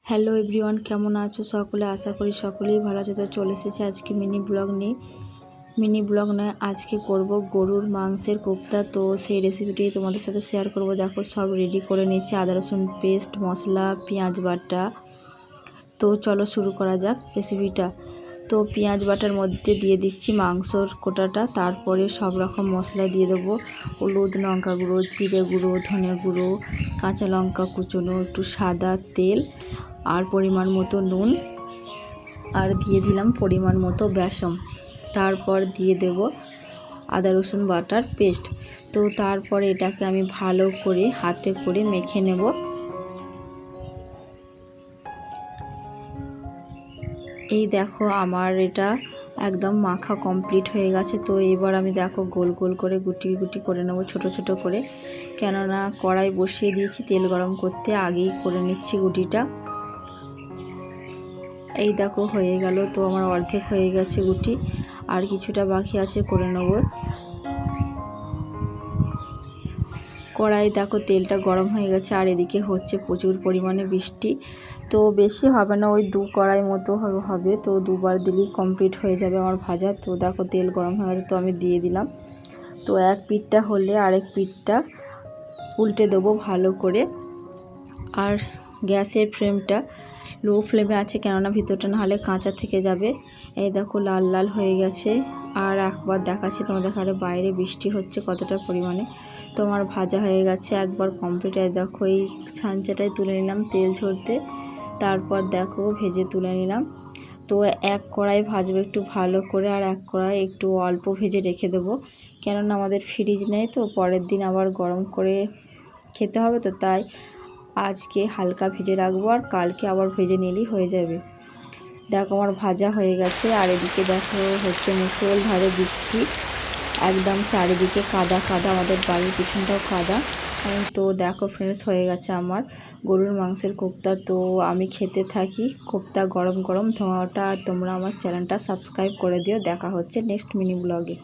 Hello everyone, কেমন আছো সকলে? আশা করি সকলেই ভালো আছে। তো চলে এসেছে আজকে মিনি ব্লগ নয়, আজকে করব গরুর মাংসের কোপ্তা। তো সেই রেসিপিটি তোমাদের সাথে শেয়ার করব। দেখো সব রেডি করে নিয়েছি, আদা রসুন পেস্ট, মশলা, পেঁয়াজ বাটা। তো চলো শুরু করা যাক রেসিপিটা। তো পেঁয়াজ বাটার মধ্যে দিয়ে দিচ্ছি মাংসর কোটাটা, তারপরে সব রকম মশলা দিয়ে দেবো। হলুদ, লঙ্কা গুঁড়ো, জিরে গুঁড়ো, ধনে গুঁড়ো, কাঁচা লঙ্কা কুচনো, একটু সাদা তেল আর পরিমাণ মতো নুন, আর দিয়ে দিলাম পরিমাণ মতো বেসন। তারপর দিয়ে দেব আদা রসুন বাটার পেস্ট। তো তারপরে এটাকে আমি ভালো করে হাতে করে মেখে নেব। এই দেখো আমার এটা একদম মাখা কমপ্লিট হয়ে গেছে। তো এবার আমি দেখো গোল গোল করে গুটি গুটি করে নেব, ছোট ছোট করে, কেননা কড়াই বসিয়ে দিয়েছি তেল গরম করতে, আগেই করে নিচ্ছি গুটিটা। এই দেখো হয়ে গেল। তো আমার অর্ধেক হয়ে গেছে গুটি, আর কিছুটা বাকি আছে, করে নেব। কড়াই দেখো তেলটা গরম হয়ে গেছে, আর এদিকে হচ্ছে প্রচুর পরিমাণে বৃষ্টি। তো বেশি হবে না, ওই 2 কড়াই মতো হবে। তো দুবার দিলেই কমপ্লিট হয়ে যাবে আমার ভাজা। তো দেখো তেল গরম হয়ে গেছে, তো আমি দিয়ে দিলাম। তো এক পিঠটা হলে আরেক পিঠটা উল্টে দেবো ভালো করে। আর গ্যাসের ফ্লেমটা লো ফ্লেমে আছে, কেননা ভিতরটা না হলে কাঁচা থেকে যাবে। এই দেখো লাল লাল হয়ে গেছে। আর একবার দেখাচ্ছি তোমাদের, বাইরে বৃষ্টি হচ্ছে কতটা পরিমাণে। তো আমার ভাজা হয়ে গেছে একবার কমপ্লিট। দেখো এই ছাঁচাটাই তুলে নিলাম তেল ঝরতে, তারপর দেখো ভেজে তুলে নিলাম। তো এক কড়াই ভাজবো একটু ভালো করে, আর এক কড়াই একটু অল্প ভেজে রেখে দেবো, কেননা আমাদের ফ্রিজ নেই, তো পরের দিন আবার গরম করে খেতে হবে। তো তাই আজকে হালকা ভেজে রাখবো, আর কালকে আবার ভেজে নিলেই হয়ে যাবে। দেখো আমার ভাজা হয়ে গেছে। আর এদিকে দেখো হচ্ছে মুষলধারে বৃষ্টি, একদম চারিদিকে কাদা কাদা, আমাদের বাড়ির পিছনটাও কাদা। তো দেখো ফ্রেন্ডস, হয়ে গেছে আমার গরুর মাংসের কোপ্তা। তো আমি খেতে থাকি কোপ্তা গরম গরম ধোঁয়াটা। আর তোমরা আমার চ্যানেলটা সাবস্ক্রাইব করে দিও। দেখা হচ্ছে নেক্সট মিনি ব্লগে।